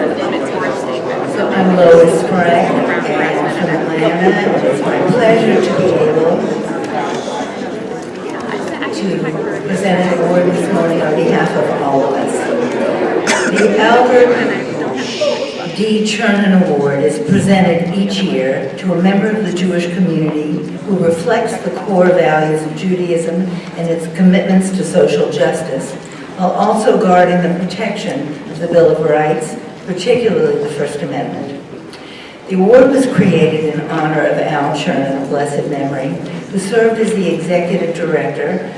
So I'm Lois Frank, and from Atlanta. It's my pleasure to be able to present an award this morning on behalf of all of us. The Albert D. Chernin Award is presented each year to a member of the Jewish community who reflects the core values of Judaism and its commitments to social justice, while also guarding the protection of the Bill of Rights, particularly the First Amendment. The award was created in honor of Al Chernin of blessed memory, who served as the executive director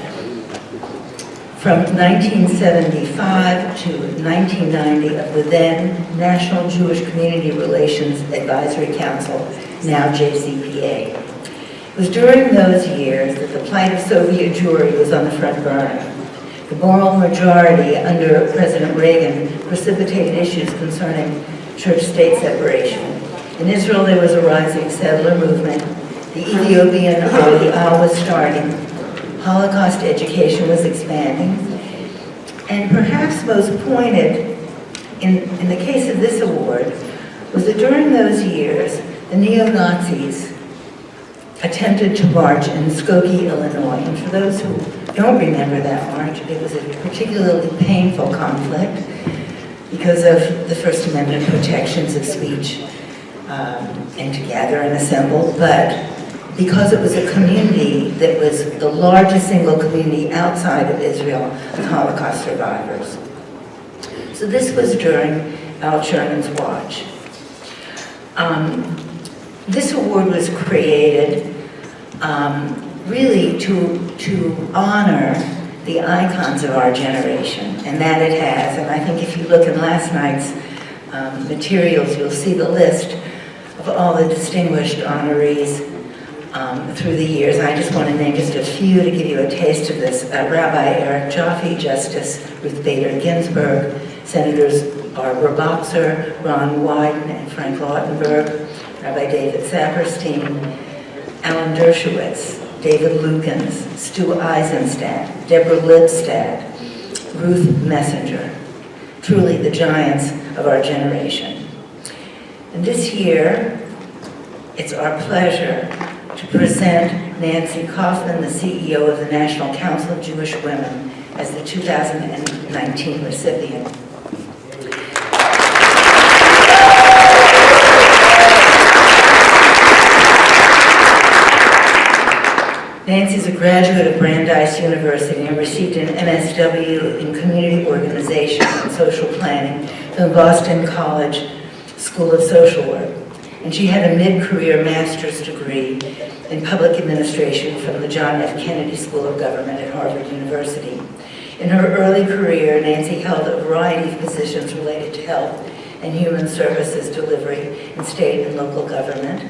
from 1975 to 1990 of the then National Jewish Community Relations Advisory Council, now JCPA. It was during those years that the plight of Soviet Jewry was on the front burner. The moral majority under President Reagan precipitated issues concerning church-state separation. In Israel, there was a rising settler movement. The Ethiopian Aliyah was starting. Holocaust education was expanding. And perhaps most pointed in the case of this award was that during those years, the neo-Nazis attempted to march in Skokie, Illinois. And for those who don't remember that march, it was a particularly painful conflict because of the First Amendment protections of speech and to gather and assemble, but because it was a community that was the largest single community outside of Israel of Holocaust survivors. So this was during Al Chernin's watch. This award was created really to honor the icons of our generation, and that it has. And I think if you look in last night's materials, you'll see the list of all the distinguished honorees through the years. I just want to name just a few to give you a taste of this. Rabbi Eric Jaffe, Justice Ruth Bader Ginsburg, Senators Barbara Boxer, Ron Wyden, and Frank Lautenberg, Rabbi David Saperstein, Alan Dershowitz, David Lukens, Stu Eisenstadt, Deborah Lipstadt, Ruth Messenger, truly the giants of our generation. And this year, it's our pleasure to present Nancy Kaufman, the CEO of the National Council of Jewish Women, as the 2019 recipient. Nancy's a graduate of Brandeis University and received an MSW in Community Organization and Social Planning from Boston College School of Social Work. And she had a mid-career master's degree in public administration from the John F. Kennedy School of Government at Harvard University. In her early career, Nancy held a variety of positions related to health and human services delivery in state and local government,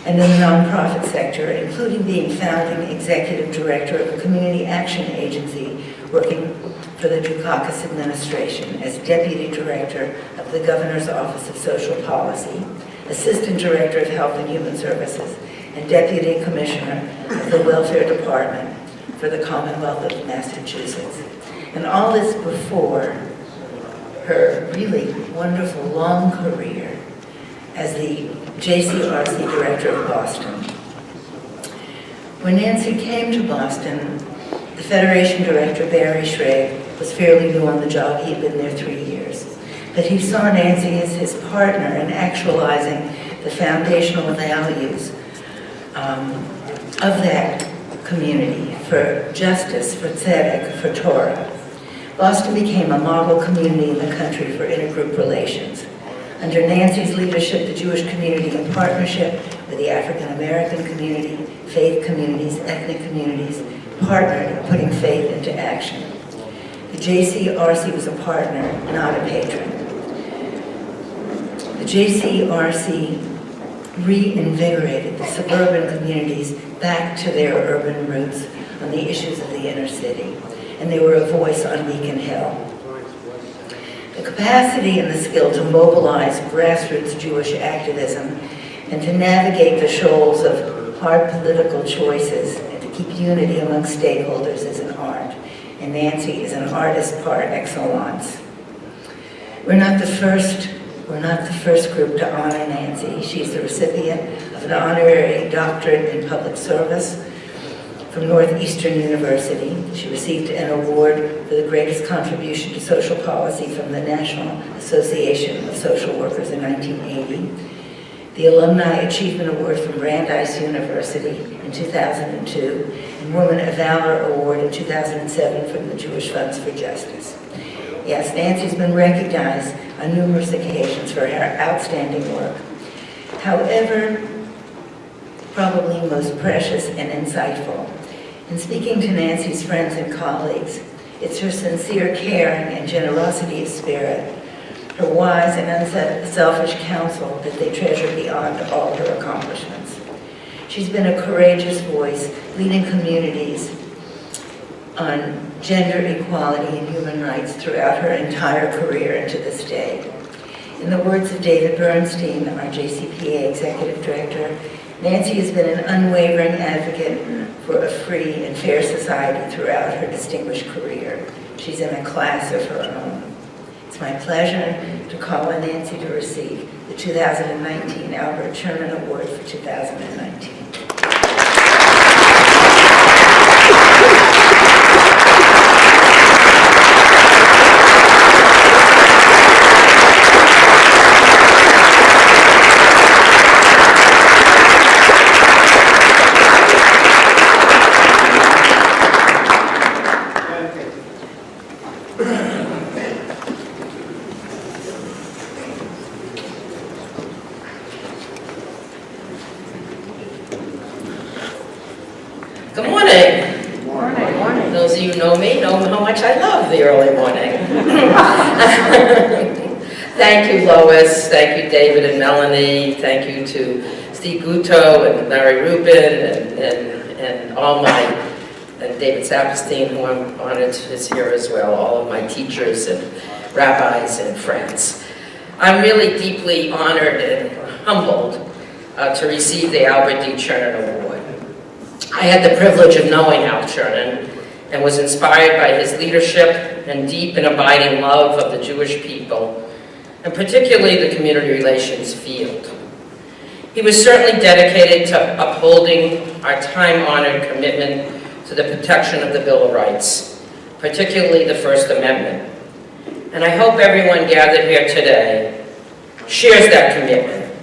and in the nonprofit sector, including being founding executive director of a community action agency working for the Dukakis administration as deputy director of the Governor's Office of Social Policy, assistant director of Health and Human Services, and deputy commissioner of the Welfare Department for the Commonwealth of Massachusetts. And all this before her really wonderful long career as the JCRC director of Boston. When Nancy came to Boston, the Federation director, Barry Schrage, was fairly new on the job. He'd been there 3 years. But he saw Nancy as his partner in actualizing the foundational values of that community for justice, for tzedek, for Torah. Boston became a model community in the country for intergroup relations. Under Nancy's leadership, the Jewish community, in partnership with the African American community, faith communities, ethnic communities, partnered in putting faith into action. The JCRC was a partner, not a patron. The JCRC reinvigorated the suburban communities back to their urban roots on the issues of the inner city, and they were a voice on Beacon Hill. The capacity and the skill to mobilize grassroots Jewish activism and to navigate the shoals of hard political choices and to keep unity among stakeholders is an art. And Nancy is an artist par excellence. We're not the first We're not the first group to honor Nancy. She's the recipient of an honorary doctorate in public service from Northeastern University. She received an award for the greatest contribution to social policy from the National Association of Social Workers in 1980, the Alumni Achievement Award from Brandeis University in 2002, and Woman of Valor Award in 2007 from the Jewish Funds for Justice. Yes, Nancy's been recognized on numerous occasions for her outstanding work. However, probably most precious and insightful, in speaking to Nancy's friends and colleagues, it's her sincere caring and generosity of spirit, her wise and unselfish counsel that they treasure beyond all her accomplishments. She's been a courageous voice, leading communities on gender equality and human rights throughout her entire career and to this day. In the words of David Bernstein, our JCPA Executive Director, Nancy has been an unwavering advocate for a free and fair society throughout her distinguished career. She's in a class of her own. It's my pleasure to call on Nancy to receive the 2019 Albert Chernin Award for 2019. Good morning. Morning. Morning. Those of you who know me know how much I love the early morning. Thank you, Lois. Thank you, David and Melanie. Thank you to Steve Guto and Larry Rubin and all my, and David Saperstein, who I'm honored is here as well, all of my teachers and rabbis and friends. I'm really deeply honored and humbled to receive the Albert D. Chernin Award. I had the privilege of knowing Al Chernin and was inspired by his leadership and deep and abiding love of the Jewish people, and particularly the community relations field. He was certainly dedicated to upholding our time-honored commitment to the protection of the Bill of Rights, particularly the First Amendment. And I hope everyone gathered here today shares that commitment,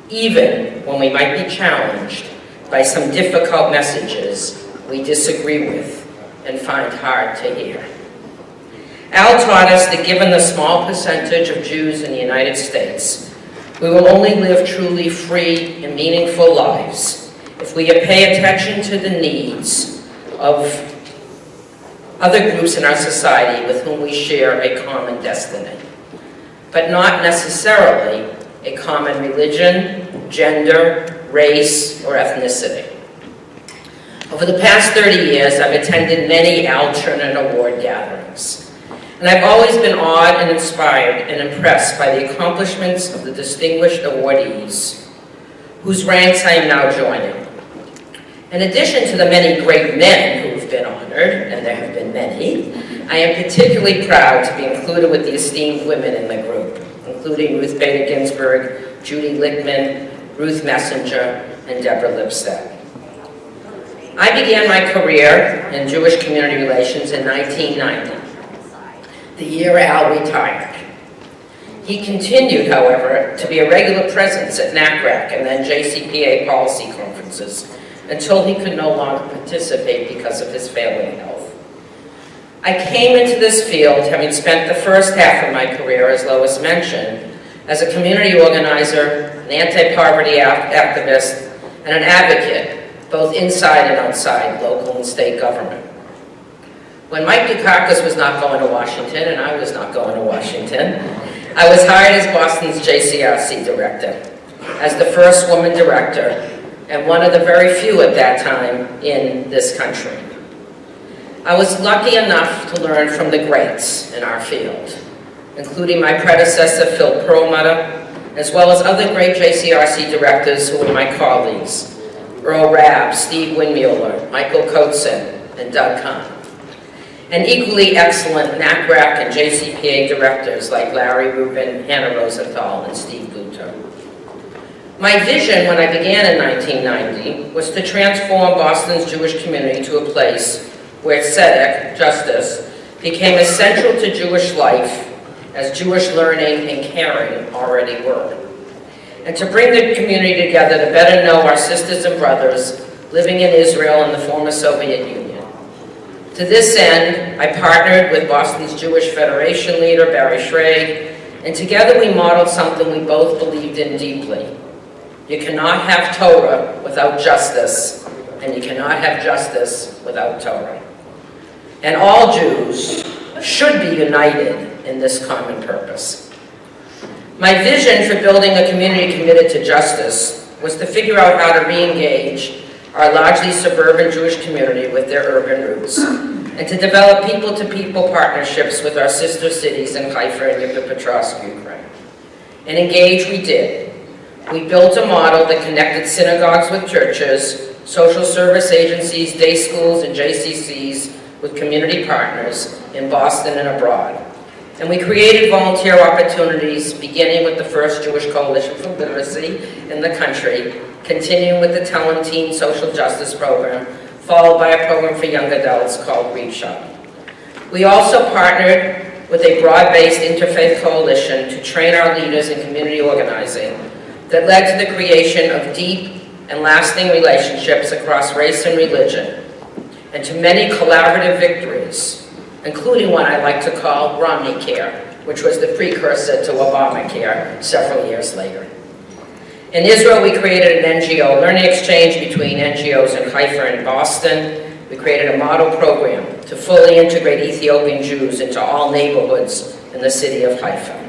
even when we might be challenged by some difficult messages we disagree with and find hard to hear. Al taught us that given the small percentage of Jews in the United States, we will only live truly free and meaningful lives if we pay attention to the needs of other groups in our society with whom we share a common destiny, but not necessarily a common religion, gender, race, or ethnicity. Over the past 30 years, I've attended many Al Chernin Award gatherings, and I've always been awed and inspired and impressed by the accomplishments of the distinguished awardees, whose ranks I am now joining. In addition to the many great men who have been honored, and there have been many, I am particularly proud to be included with the esteemed women in the group, including Ruth Bader Ginsburg, Judy Lichtman, Ruth Messenger, and Deborah Lipstadt. I began my career in Jewish community relations in 1990, the year Al retired. He continued, however, to be a regular presence at NACRAC and then JCPA policy conferences until he could no longer participate because of his failing health. I came into this field having spent the first half of my career, as Lois mentioned, as a community organizer, an anti-poverty activist, and an advocate, both inside and outside local and state government. When Mike Dukakis was not going to Washington, and I was not going to Washington, I was hired as Boston's JCRC director, as the first woman director, and one of the very few at that time in this country. I was lucky enough to learn from the greats in our field, including my predecessor, Phil Perlmutter, as well as other great JCRC directors who were my colleagues, Earl Rabb, Steve Windmuller, Michael Kotzen, and Doug Kahn. and equally excellent NACRAC and JCPA directors like Larry Rubin, Hannah Rosenthal, and Steve Guto. My vision when I began in 1990 was to transform Boston's Jewish community to a place where tzedek, justice, became essential to Jewish life as Jewish learning and caring already were, and to bring the community together to better know our sisters and brothers living in Israel and the former Soviet Union. To this end, I partnered with Boston's Jewish Federation leader, Barry Schrade, and together we modeled something we both believed in deeply. You cannot have Torah without justice, and you cannot have justice without Torah. And all Jews should be united in this common purpose. My vision for building a community committed to justice was to figure out how to re-engage our largely suburban Jewish community with their urban roots, and to develop people-to-people partnerships with our sister cities in Haifa and Dnipropetrovsk, Ukraine. And engage we did. We built a model that connected synagogues with churches, social service agencies, day schools, and JCCs with community partners in Boston and abroad. And we created volunteer opportunities, beginning with the first Jewish Coalition for Literacy in the country, continuing with the Telem Teen Social Justice Program, followed by a program for young adults called Reach Up. We also partnered with a broad-based interfaith coalition to train our leaders in community organizing that led to the creation of deep and lasting relationships across race and religion, and to many collaborative victories, including one I like to call Romney Care, which was the precursor to Obamacare several years later. In Israel, we created an NGO learning exchange between NGOs in Haifa and Boston. We created a model program to fully integrate Ethiopian Jews into all neighborhoods in the city of Haifa.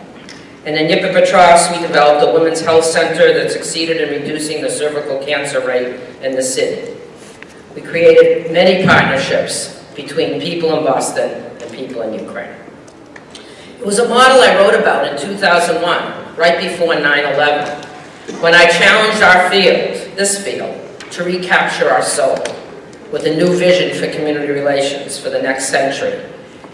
And in Dnipropetrovsk, we developed a women's health center that succeeded in reducing the cervical cancer rate in the city. We created many partnerships between people in Boston and people in Ukraine. It was a model I wrote about in 2001, right before 9/11. When I challenged our field, this field, to recapture our soul with a new vision for community relations for the next century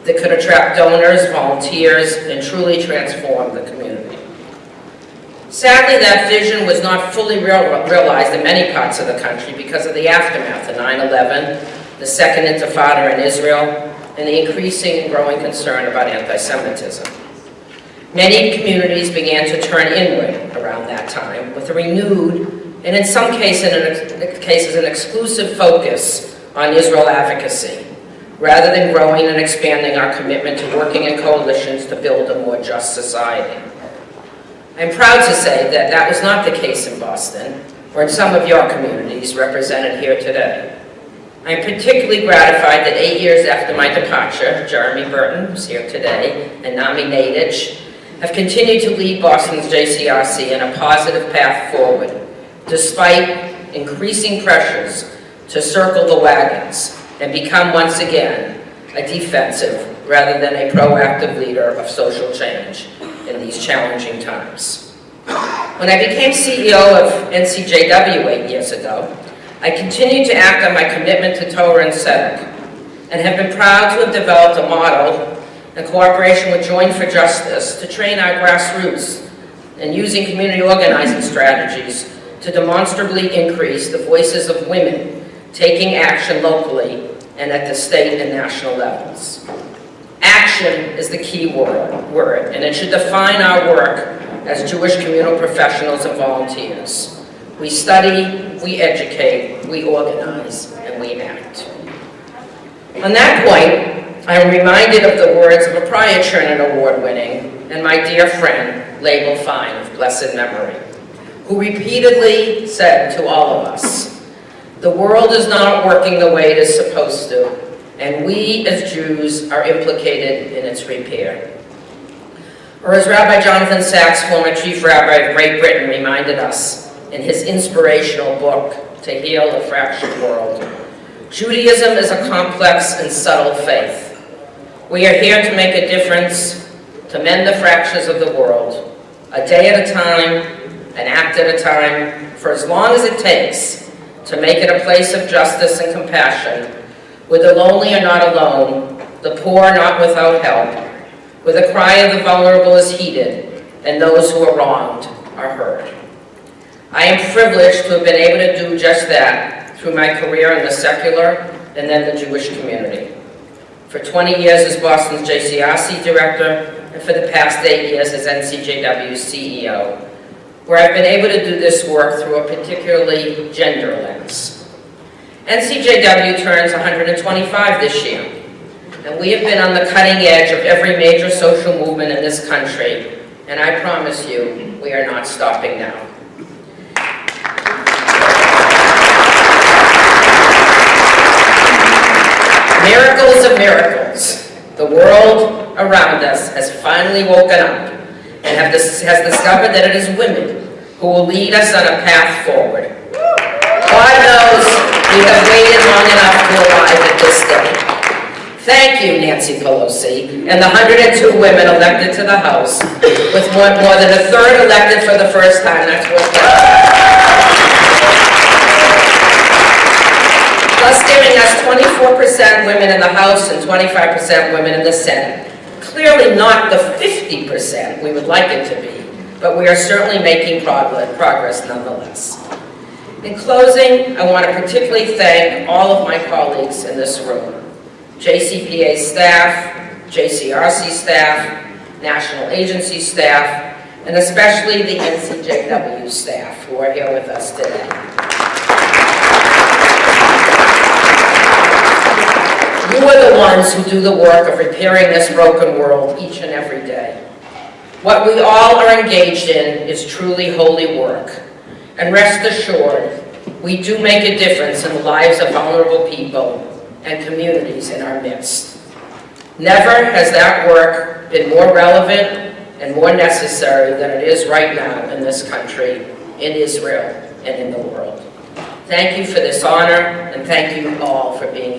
that could attract donors, volunteers, and truly transform the community. Sadly, that vision was not fully realized in many parts of the country because of the aftermath of 9/11, the Second Intifada in Israel, and the increasing and growing concern about anti-Semitism. Many communities began to turn inward around that time with a renewed, and in some cases an exclusive focus on Israel advocacy, rather than growing and expanding our commitment to working in coalitions to build a more just society. I'm proud to say that that was not the case in Boston, or in some of your communities represented here today. I'm particularly gratified that 8 years after my departure, Jeremy Burton, who's here today, and Nami Nadich, have continued to lead Boston's JCRC in a positive path forward, despite increasing pressures to circle the wagons and become once again a defensive rather than a proactive leader of social change in these challenging times. When I became CEO of NCJW 8 years ago, I continued to act on my commitment to Torah and tzedek, and have been proud to have developed a model in cooperation with Join for Justice to train our grassroots in using community organizing strategies to demonstrably increase the voices of women taking action locally and at the state and national levels. Action is the key word, and it should define our work as Jewish communal professionals and volunteers. We study, we educate, we organize, and we act. On that point, I am reminded of the words of a prior Chernin Award winning and my dear friend, Label Fine of blessed memory, who repeatedly said to all of us, "The world is not working the way it is supposed to, and we as Jews are implicated in its repair." Or as Rabbi Jonathan Sacks, former chief rabbi of Great Britain, reminded us in his inspirational book, To Heal a Fractured World, Judaism is a complex and subtle faith. We are here to make a difference, to mend the fractures of the world, a day at a time, an act at a time, for as long as it takes, to make it a place of justice and compassion, where the lonely are not alone, the poor not without help, where the cry of the vulnerable is heeded and those who are wronged are heard. I am privileged to have been able to do just that through my career in the secular and then the Jewish community. For 20 years as Boston's JCRC director, and for the past 8 years as NCJW CEO, where I've been able to do this work through a particularly gender lens. NCJW turns 125 this year, and we have been on the cutting edge of every major social movement in this country, and I promise you, we are not stopping now. Miracles of miracles. The world around us has finally woken up and has discovered that it is women who will lead us on a path forward. God knows we have waited long enough to arrive at this day. Thank you, Nancy Pelosi, and the 102 women elected to the House, with more than a third elected for the first time. That's worth it. Plus giving us 24% women in the House and 25% women in the Senate. Clearly not the 50% we would like it to be, but we are certainly making progress nonetheless. In closing, I want to particularly thank all of my colleagues in this room, JCPA staff, JCRC staff, national agency staff, and especially the NCJW staff who are here with us today. You are the ones who do the work of repairing this broken world each and every day. What we all are engaged in is truly holy work. And rest assured, we do make a difference in the lives of vulnerable people and communities in our midst. Never has that work been more relevant and more necessary than it is right now in this country, in Israel, and in the world. Thank you for this honor, and thank you all for being